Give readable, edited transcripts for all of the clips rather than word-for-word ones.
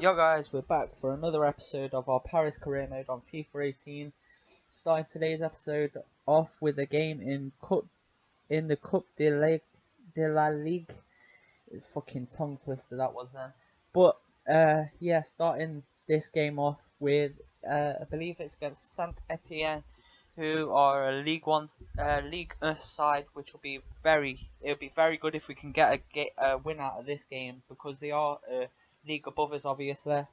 Yo guys, we're back for another episode of our Paris career mode on FIFA 18. Starting today's episode off with a game in the Coupe de la Ligue. It's fucking tongue twister that was then. But yeah, starting this game off with I believe it's against Saint Etienne, who are a League 1 side, which will be it'll be very good if we can get a win out of this game, because they are league above us obviously,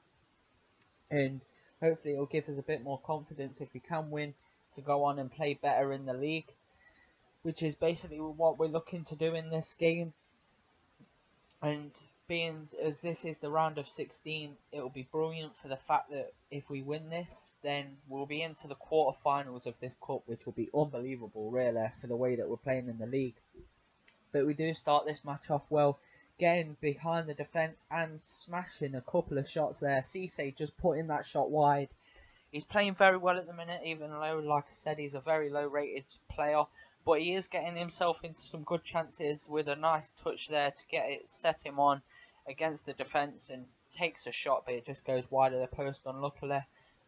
and hopefully it'll give us a bit more confidence if we can win to go on and play better in the league, which is basically what we're looking to do in this game. And being as this is the round of 16, it'll be brilliant for the fact that if we win this, then we'll be into the quarterfinals of this cup, which will be unbelievable really for the way that we're playing in the league. But we do start this match off well, getting behind the defence and smashing a couple of shots there. Cisse just putting that shot wide. He's playing very well at the minute, even though, like I said, he's a very low rated player. But he is getting himself into some good chances with a nice touch there to get it, set him on against the defence, and takes a shot, but it just goes wide of the post unluckily.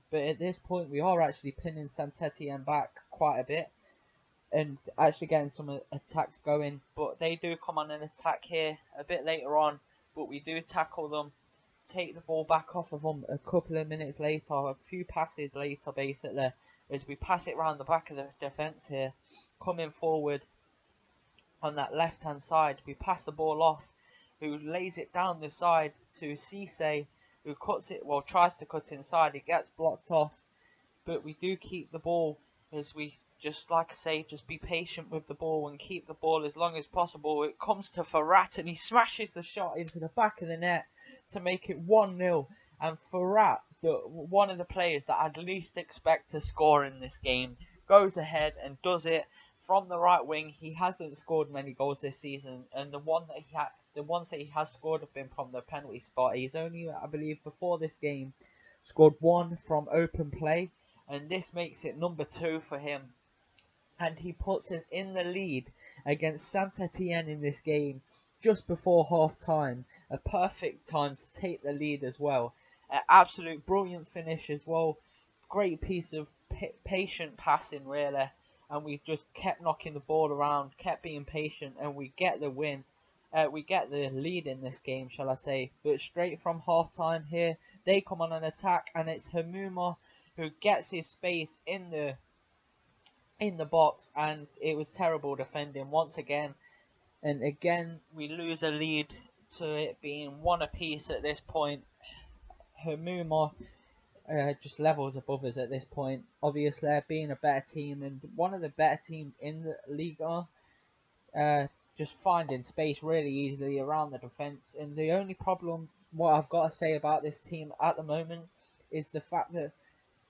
But at this point we are actually pinning Saint Etienne back quite a bit and actually getting some attacks going. But they do come on an attack here a bit later on, but we do tackle them, take the ball back off of them a couple of minutes later, a few passes later basically, as we pass it round the back of the defence here, coming forward on that left hand side. We pass the ball off, who lays it down the side to Cisse, who cuts it, well, tries to cut inside. It gets blocked off, but we do keep the ball, as we just, like I say, just be patient with the ball and keep the ball as long as possible. It comes to Ferrat and he smashes the shot into the back of the net to make it 1-0. And Ferrat, one of the players that I'd least expect to score in this game, goes ahead and does it from the right wing. He hasn't scored many goals this season, and the ones that he has scored have been from the penalty spot. He's only, I believe, before this game, scored one from open play, and this makes it number 2 for him. And he puts us in the lead against Saint Etienne in this game just before half time. A perfect time to take the lead as well. An absolute brilliant finish as well. Great piece of patient passing really. And we just kept knocking the ball around, kept being patient, and we get the win. We get the lead in this game, shall I say. But straight from half time here, they come on an attack, and it's Hamuma who gets his space in the box, and it was terrible defending once again. And again, we lose a lead to it being 1 apiece at this point. Hamuma just levels above us at this point. Obviously, being a better team and one of the better teams in the Liga, just finding space really easily around the defence. And the only problem, what I've got to say about this team at the moment, is the fact that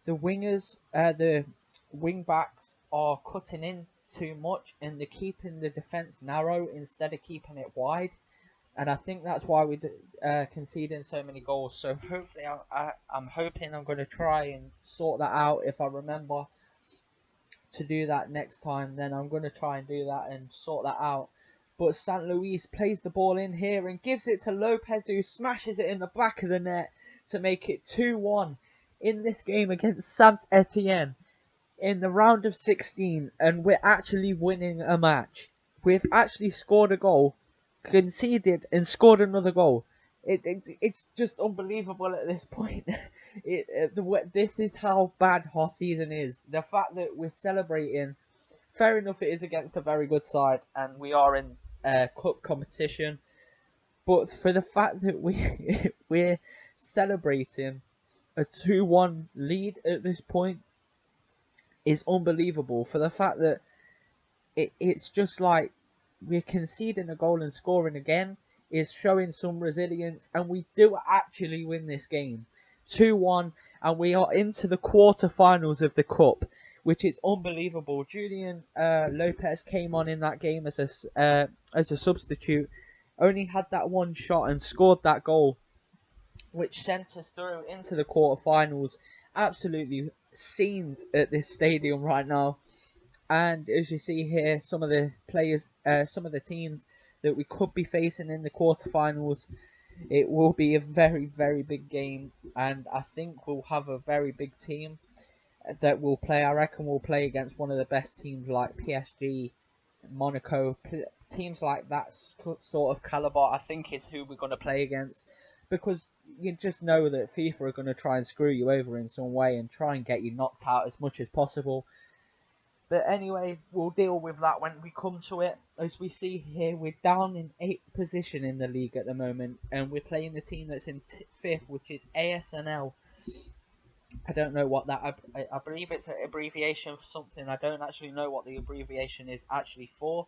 the wingers, the wing backs are cutting in too much, and they're keeping the defence narrow instead of keeping it wide. And I think that's why we're conceding so many goals. So hopefully, I'm hoping I'm going to try and sort that out. If I remember to do that next time, then I'm going to try and do that and sort that out. But St. Louis plays the ball in here and gives it to Lopez, who smashes it in the back of the net to make it 2-1 in this game against Saint Etienne in the round of 16. And we're actually winning a match. We've actually scored a goal, conceded and scored another goal. It's just unbelievable at this point. This is how bad our season is. The fact that we're celebrating, fair enough, it is against a very good side and we are in cup competition, but for the fact that we're celebrating a 2-1 lead at this point is unbelievable. For the fact that it's just like we're conceding a goal and scoring again is showing some resilience, and we do actually win this game 2-1, and we are into the quarterfinals of the cup, which is unbelievable. Julian Lopez came on in that game as a substitute, only had that one shot and scored that goal, which sent us through into the quarterfinals. Absolutely scenes at this stadium right now. And as you see here, some of the players, some of the teams that we could be facing in the quarterfinals, It will be a very, very big game, and I think we'll have a very big team that will play. I reckon we'll play against one of the best teams like PSG, Monaco, teams like that sort of caliber. I think is who we're going to play against, because you just know that FIFA are going to try and screw you over in some way and try and get you knocked out as much as possible. But anyway, we'll deal with that when we come to it. As we see here, we're down in 8th position in the league at the moment, and we're playing the team that's in 5th, which is ASNL. I don't know what that, I believe it's an abbreviation for something. I don't actually know what the abbreviation is actually for.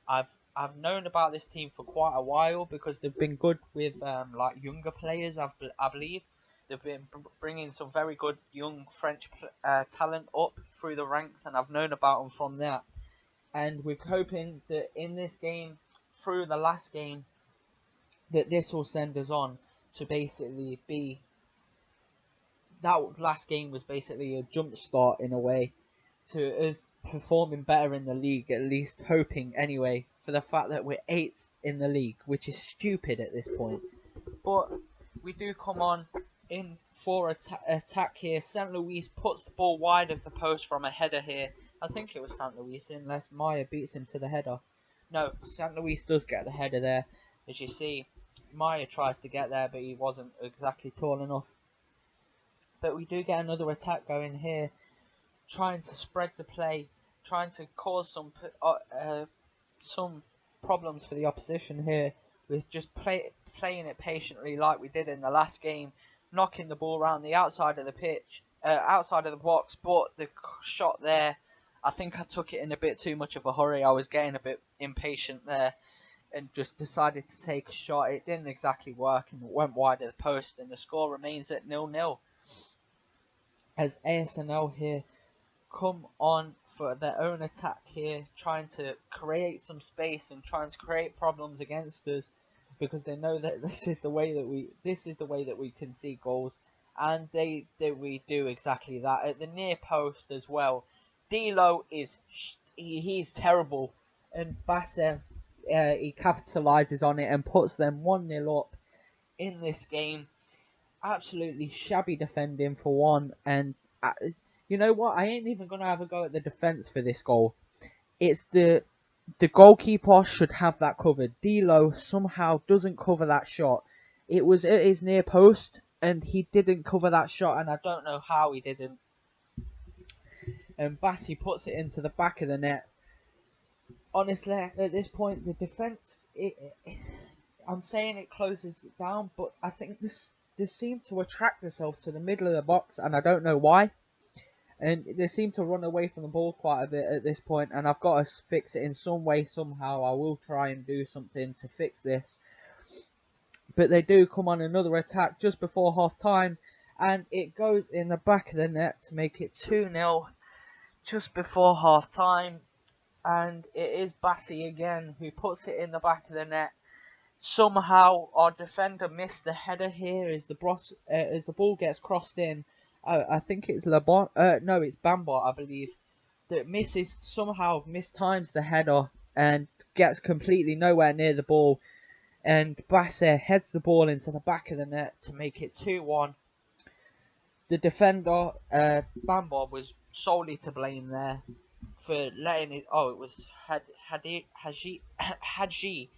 I've known about this team for quite a while because they've been good with like younger players. I believe they've been bringing some very good young French talent up through the ranks, and I've known about them from that. And we're hoping that in this game, through the last game, that this will send us on to basically be. That last game was basically a jump start in a way to us performing better in the league, at least hoping anyway, for the fact that we're 8th in the league, which is stupid at this point. But we do come on in for attack here. St. Louis puts the ball wide of the post from a header here. I think it was St. Louis, unless Maya beats him to the header. No, St. Louis does get the header there. As you see, Maya tries to get there, but he wasn't exactly tall enough. But we do get another attack going here, trying to spread the play, trying to cause some problems for the opposition here, with just playing it patiently like we did in the last game, knocking the ball around the outside of the pitch, outside of the box. But the shot there, I think I took it in a bit too much of a hurry. I was getting a bit impatient there and just decided to take a shot. It didn't exactly work and it went wide of the post, and the score remains at 0-0. As ASNL here come on for their own attack here, trying to create some space and trying to create problems against us, because they know that this is the way that we can see goals, and we do exactly that at the near post as well. Dilo he's terrible, and Basser he capitalizes on it and puts them 1-0 up in this game. Absolutely shabby defending for one, and you know what? I ain't even gonna have a go at the defense for this goal. It's the goalkeeper should have that covered. Dilo somehow doesn't cover that shot. It was at his near post, and he didn't cover that shot, and I don't know how he didn't. And Bassi puts it into the back of the net. Honestly, at this point, the defense, I'm saying it closes it down, but I think they seem to attract themselves to the middle of the box, and I don't know why. And they seem to run away from the ball quite a bit at this point, and I've got to fix it in some way, somehow. I will try and do something to fix this. But they do come on another attack just before half time, and it goes in the back of the net to make it 2-0 just before half time. And it is Bassi again who puts it in the back of the net. Somehow our defender missed the header here as the ball gets crossed in. I think it's no, it's Bamba, I believe, that somehow mistimes the header and gets completely nowhere near the ball. And Basser heads the ball into the back of the net to make it 2-1. The defender, Bamba, was solely to blame there for letting it. Oh, it was Haji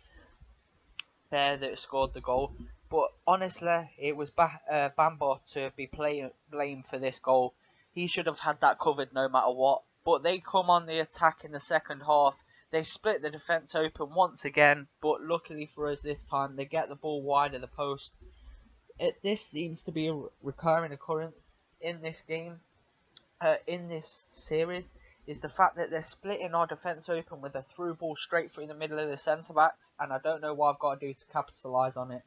there that scored the goal. But honestly, it was Bamba to be blamed for this goal. He should have had that covered no matter what. But they come on the attack in the second half. They split the defence open once again. But luckily for us this time, they get the ball wide of the post. This seems to be a recurring occurrence in this game, in this series, is the fact that they're splitting our defence open with a through ball straight through the middle of the centre-backs. And I don't know what I've got to do to capitalise on it.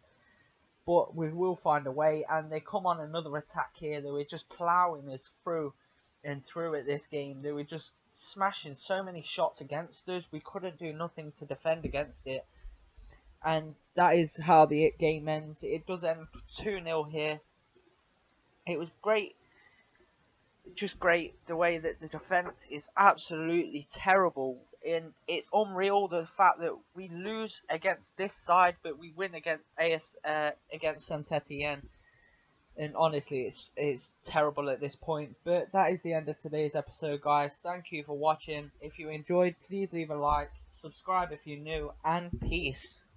But we will find a way, and they come on another attack here. They were just ploughing us through and through at this game. They were just smashing so many shots against us. We couldn't do nothing to defend against it. And that is how the game ends. It does end 2-0 here. It was great just great. The way that the defense is absolutely terrible, and it's unreal the fact that we lose against this side, but we win against against Saint Etienne. And honestly, it's terrible at this point. But that is the end of today's episode, guys. Thank you for watching. If you enjoyed, please leave a like, subscribe if you're new, and peace.